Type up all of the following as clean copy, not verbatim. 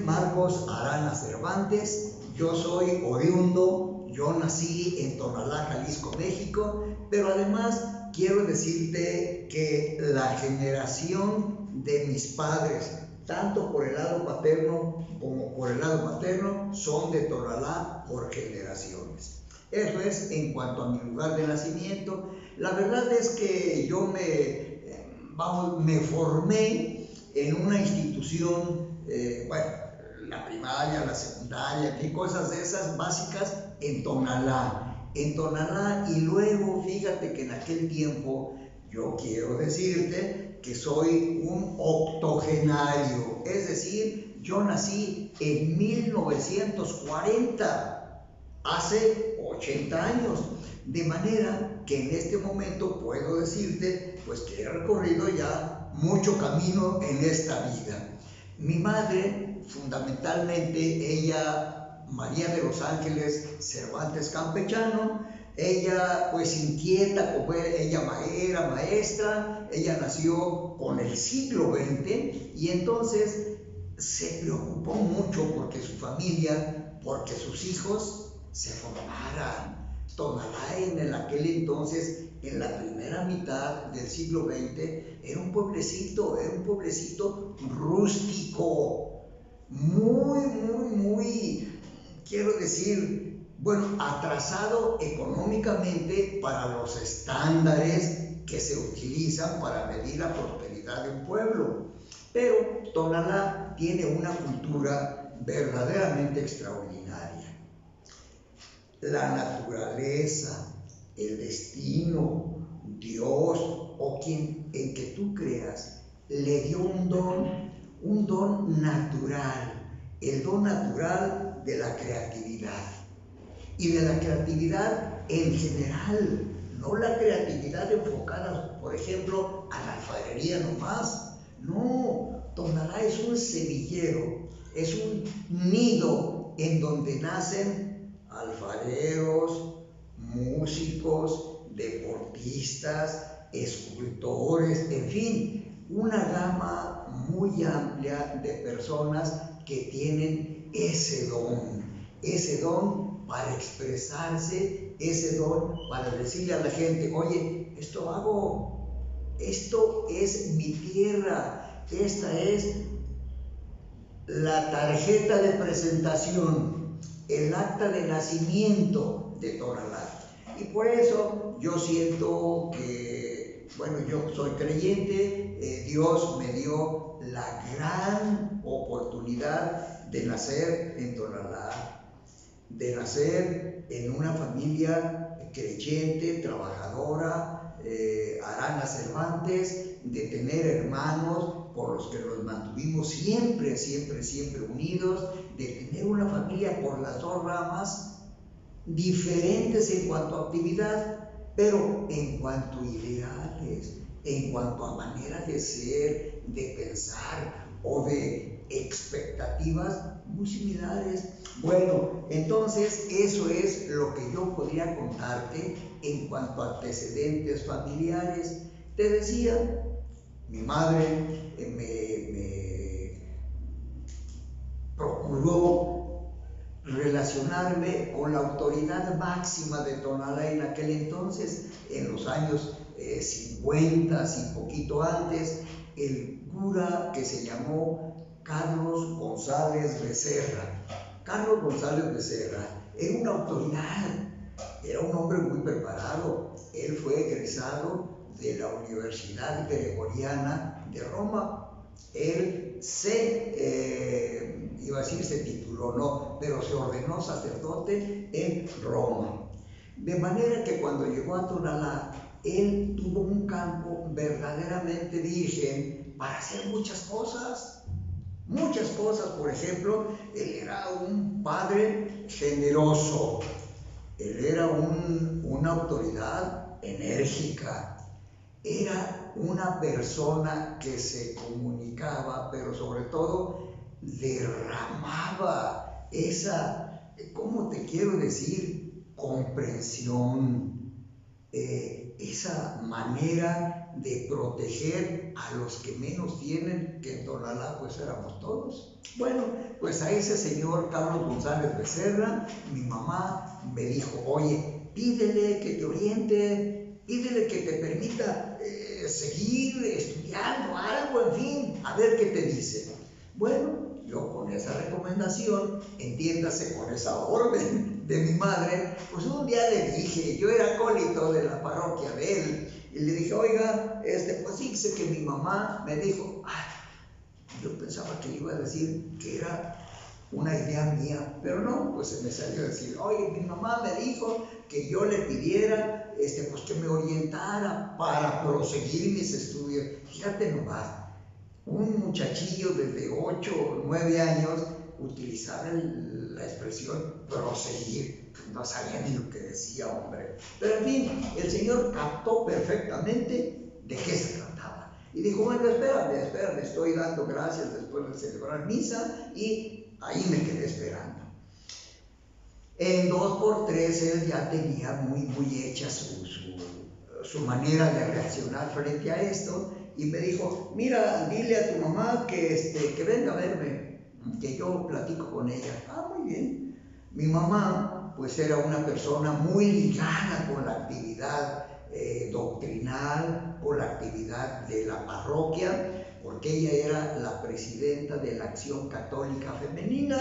Marcos Arana Cervantes, yo soy oriundo, yo nací en Tonalá, Jalisco, México, pero además quiero decirte que la generación de mis padres, tanto por el lado paterno como por el lado materno, son de Tonalá por generaciones. Eso es en cuanto a mi lugar de nacimiento. La verdad es que yo me formé en una institución, la primaria, la secundaria, y cosas de esas básicas en Tonalá, y luego fíjate que en aquel tiempo yo quiero decirte que soy un octogenario, es decir, yo nací en 1940, hace 80 años, de manera que en este momento puedo decirte pues que he recorrido ya mucho camino en esta vida. Mi madre, fundamentalmente, ella, María de los Ángeles Cervantes Campechano, ella pues inquieta, como ella era maestra, ella nació con el siglo XX y entonces se preocupó mucho porque su familia, porque sus hijos se formaran. Tonalá en aquel entonces, en la primera mitad del siglo XX, era un pueblecito rústico, muy, quiero decir, atrasado económicamente para los estándares que se utilizan para medir la prosperidad de un pueblo. Pero Tonalá tiene una cultura verdaderamente extraordinaria. La naturaleza, el destino, Dios o quien en que tú creas, le dio un don natural, el don natural de la creatividad. Y de la creatividad en general, no la creatividad enfocada, por ejemplo, a la alfarería nomás. No, Tonalá es un semillero, es un nido en donde nacen alfareros, músicos, deportistas, escultores, en fin, una gama muy amplia de personas que tienen ese don para expresarse, ese don para decirle a la gente, oye, esto hago, esto es mi tierra, esta es la tarjeta de presentación, el acta de nacimiento de Tonalá. Y por eso yo siento que, yo soy creyente, Dios me dio la gran oportunidad de nacer en Tonalá, de nacer en una familia creyente, trabajadora, Arana Cervantes, de tener hermanos por los que nos mantuvimos siempre unidos, de tener una familia por las dos ramas, diferentes en cuanto a actividad, pero en cuanto a ideales, en cuanto a manera de ser, de pensar o de expectativas muy similares. Bueno, entonces eso es lo que yo podría contarte en cuanto a antecedentes familiares. Te decía, mi madre me procuró relacionarme con la autoridad máxima de Tonalá en aquel entonces, en los años 50 y poquito antes, el cura que se llamó Carlos González Becerra. Carlos González Becerra era una autoridad, era un hombre muy preparado. Él fue egresado de la Universidad Gregoriana de Roma. Él se tituló, no, pero se ordenó sacerdote en Roma. De manera que cuando llegó a Tonalá, él tuvo un campo verdaderamente virgen para hacer muchas cosas. Por ejemplo, él era un padre generoso, él era una autoridad enérgica, era una persona que se comunicaba, pero sobre todo derramaba esa, ¿cómo te quiero decir? Comprensión, esa manera de proteger a los que menos tienen, que en Tonalá pues éramos todos. Bueno, pues a ese señor Carlos González Becerra, mi mamá me dijo, oye, pídele que te oriente, pídele que te permita seguir estudiando algo, en fin, a ver qué te dice. Bueno, yo con esa recomendación, entiéndase con esa orden de mi madre, pues un día le dije, yo era acólito de la parroquia de él, y le dije, oiga, pues fíjese que mi mamá me dijo, yo pensaba que iba a decir que era una idea mía, pero no, pues se me salió a decir, oye, mi mamá me dijo que yo le pidiera, pues que me orientara para proseguir mis estudios. Fíjate nomás, un muchachillo desde 8 o 9 años utilizaba la expresión proseguir, no sabía ni lo que decía, hombre. Pero en fin, el Señor captó perfectamente de qué se trataba. Y dijo, bueno, espérame, estoy dando gracias después de celebrar misa, y ahí me quedé esperando. En 2x3 él ya tenía muy hecha su manera de reaccionar frente a esto, y me dijo, mira, dile a tu mamá que venga a verme, que yo platico con ella. Muy bien. Mi mamá pues era una persona muy ligada con la actividad doctrinal, con la actividad de la parroquia, porque ella era la presidenta de la Acción Católica Femenina,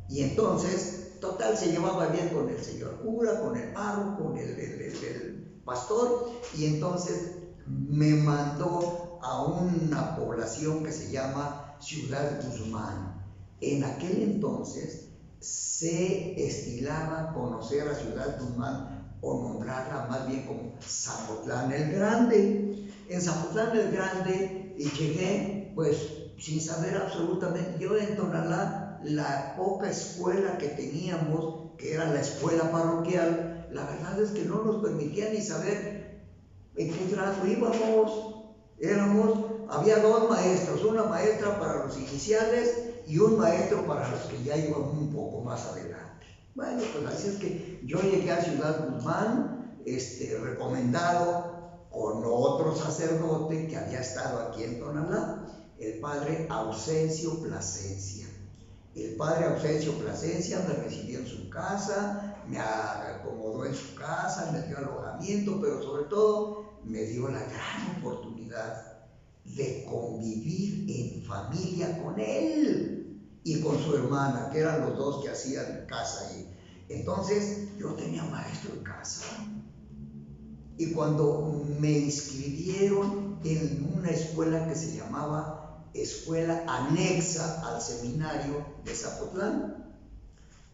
y entonces, total, se llevaba bien con el señor cura, con el párroco, con el pastor, y entonces me mandó a una población que se llama Ciudad Guzmán. En aquel entonces se estilaba conocer a Ciudad Guzmán o nombrarla más bien como Zapotlán el Grande. En Zapotlán el Grande, y llegué pues sin saber absolutamente, yo en Tonalá, la poca escuela que teníamos, que era la escuela parroquial, la verdad es que no nos permitía ni saber en qué grado íbamos. Había 2 maestros, una maestra para los iniciales y un maestro para los que ya iban un poco más adelante. Bueno, pues así es que yo llegué a Ciudad Guzmán, recomendado con otro sacerdote que había estado aquí en Tonalá, el padre Ausencio Plasencia. El padre Ausencio Plasencia me recibió en su casa, me acomodó en su casa, me dio alojamiento, pero sobre todo me dio la gran oportunidad de convivir en familia con él y con su hermana, que eran los dos que hacían casa ahí. Entonces yo tenía maestro en casa, y cuando me inscribieron en una escuela que se llamaba escuela anexa al seminario de Zapotlán,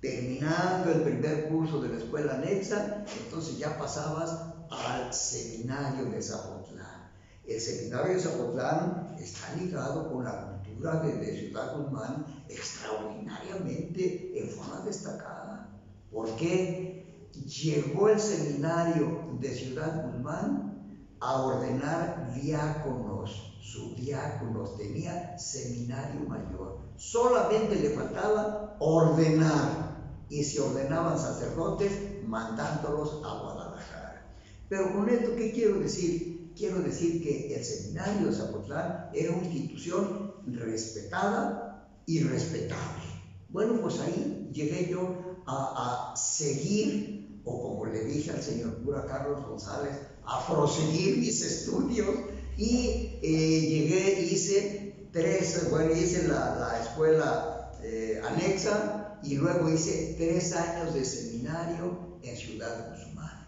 terminando el primer curso de la escuela anexa, entonces ya pasabas al seminario de Zapotlán. El seminario de Zapotlán está ligado con la cultura de Ciudad Guzmán extraordinariamente, en forma destacada. ¿Por qué? Llegó el seminario de Ciudad Guzmán a ordenar diáconos, subdiáconos, tenía seminario mayor. Solamente le faltaba ordenar, y se ordenaban sacerdotes mandándolos a Guadalajara. Pero con esto, ¿qué quiero decir? Quiero decir que el seminario de Zapotlán era una institución respetada y respetable. Bueno, pues ahí llegué yo a seguir, o como le dije al señor cura Carlos González, a proseguir mis estudios, y hice la escuela anexa, y luego hice 3 años de seminario en Ciudad Guzmán.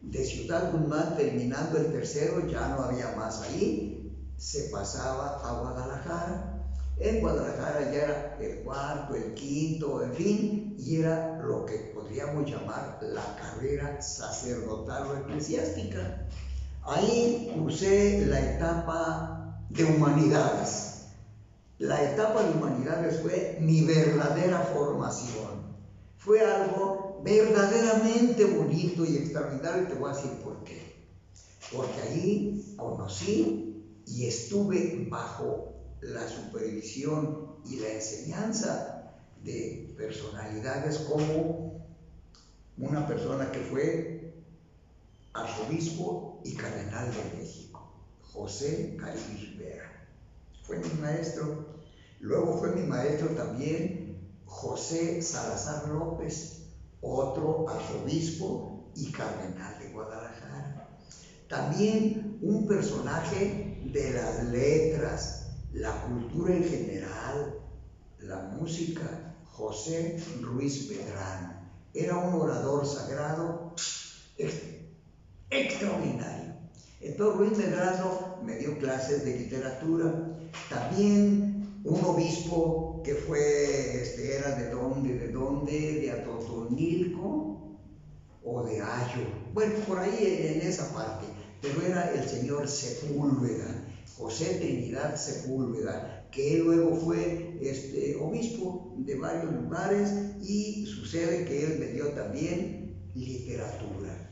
De Ciudad Guzmán, terminando el tercero, ya no había más ahí, se pasaba a Guadalajara. En Guadalajara ya era el 4º, el 5º, en fin, y era lo que podríamos llamar la carrera sacerdotal o eclesiástica. Ahí cursé la etapa de humanidades. La etapa de humanidades fue mi verdadera formación. Fue algo verdaderamente bonito y extraordinario, y te voy a decir por qué. Porque ahí conocí y estuve bajo la supervisión y la enseñanza de personalidades como una persona que fue arzobispo y cardenal de México, José Caribis Vera. Fue mi maestro. Luego fue mi maestro también José Salazar López, otro arzobispo y cardenal de Guadalajara. También un personaje de las letras, la cultura en general, la música, José Ruiz Medrano. Era un orador sagrado extraordinario. Entonces Ruiz Medrano me dio clases de literatura. También un obispo que fue, era de dónde, de Atotonilco o de Ayo. Bueno, por ahí en esa parte. Pero era el señor Sepúlveda, José Trinidad Sepúlveda, que él luego fue obispo de varios lugares, y sucede que él me dio también literatura.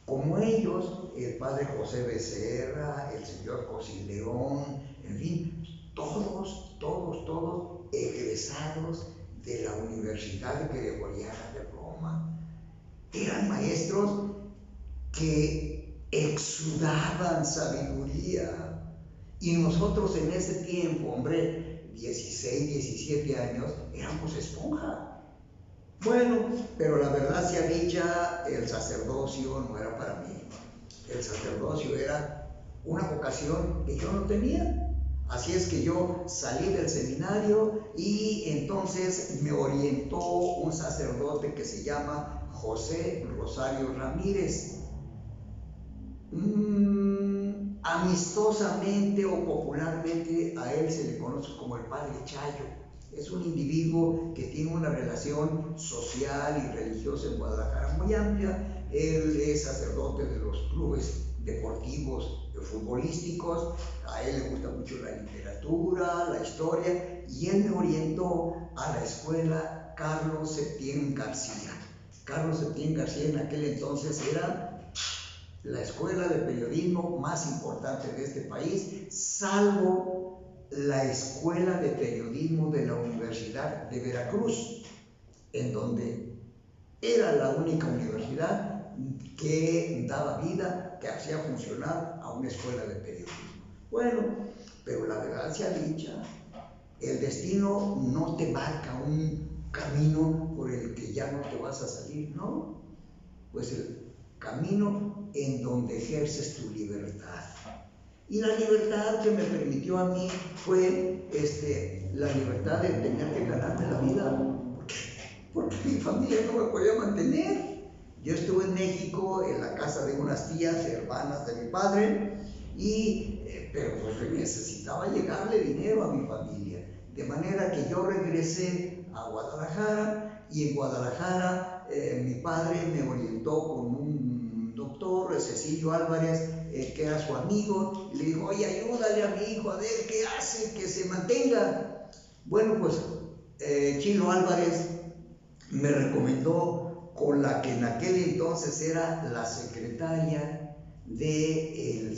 Como ellos, el padre José Becerra, el señor José León, en fin, todos egresados de la Universidad Gregoriana de Roma. Eran maestros que exudaban sabiduría. Y nosotros en ese tiempo, hombre, 16, 17 años, éramos esponja. Bueno, pero la verdad sea dicha, el sacerdocio no era para mí. El sacerdocio era una vocación que yo no tenía. Así es que yo salí del seminario y entonces me orientó un sacerdote que se llama José Rosario Ramírez. Amistosamente o popularmente a él se le conoce como el Padre Chayo. Es un individuo que tiene una relación social y religiosa en Guadalajara muy amplia. Él es sacerdote de los clubes deportivos futbolísticos. A él le gusta mucho la literatura, la historia, y él me orientó a la escuela Carlos Septién García. Carlos Septién García en aquel entonces era la escuela de periodismo más importante de este país, salvo la escuela de periodismo de la Universidad de Veracruz, en donde era la única universidad que daba vida, que hacía funcionar a una escuela de periodismo. Bueno, pero la verdad sea dicha, el destino no te marca un camino por el que ya no te vas a salir, ¿no? Pues el camino en donde ejerces tu libertad. Y la libertad que me permitió a mí fue la libertad de tener que ganarme la vida, porque mi familia no me podía mantener. Yo estuve en México, en la casa de unas tías, hermanas de mi padre, pero pues necesitaba llegarle dinero a mi familia. De manera que yo regresé a Guadalajara, y en Guadalajara mi padre me orientó con un doctor, Cecilio Álvarez, que era su amigo, y le dijo: oye, ayúdale a mi hijo a ver qué hace, que se mantenga. Bueno, pues Chilo Álvarez me recomendó con la que en aquel entonces era la secretaria del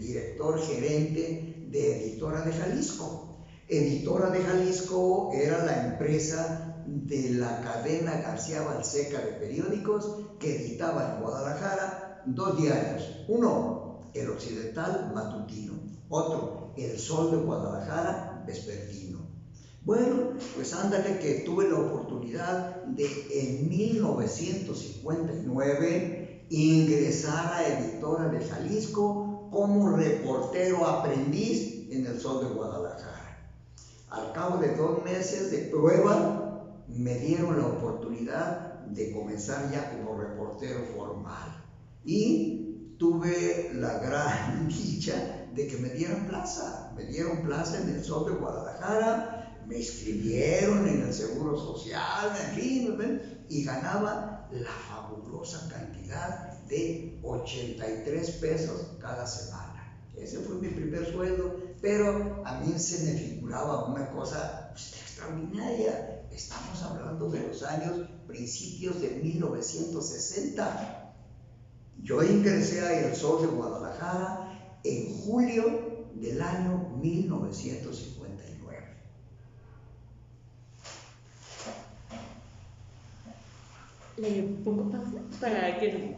director gerente de Editora de Jalisco. Editora de Jalisco era la empresa de la cadena García Balseca de periódicos, que editaba en Guadalajara 2 diarios. Uno, El Occidental matutino; otro, El Sol de Guadalajara vespertino. Bueno, pues ándale que tuve la oportunidad de en 1959 ingresar a Editora de Jalisco como reportero aprendiz en El Sol de Guadalajara. Al cabo de 2 meses de prueba, me dieron la oportunidad de comenzar ya como reportero formal. Y tuve la gran dicha de que me dieron plaza. Me dieron plaza en El Sol de Guadalajara, me inscribieron en el Seguro Social, en fin, y ganaba la fabulosa cantidad de 83 pesos cada semana. Ese fue mi primer sueldo, pero a mí se me figuraba una cosa extraordinaria. Estamos hablando de los principios de 1960. Yo ingresé a El Sol de Guadalajara en julio del año 1959. Le pongo pausa para que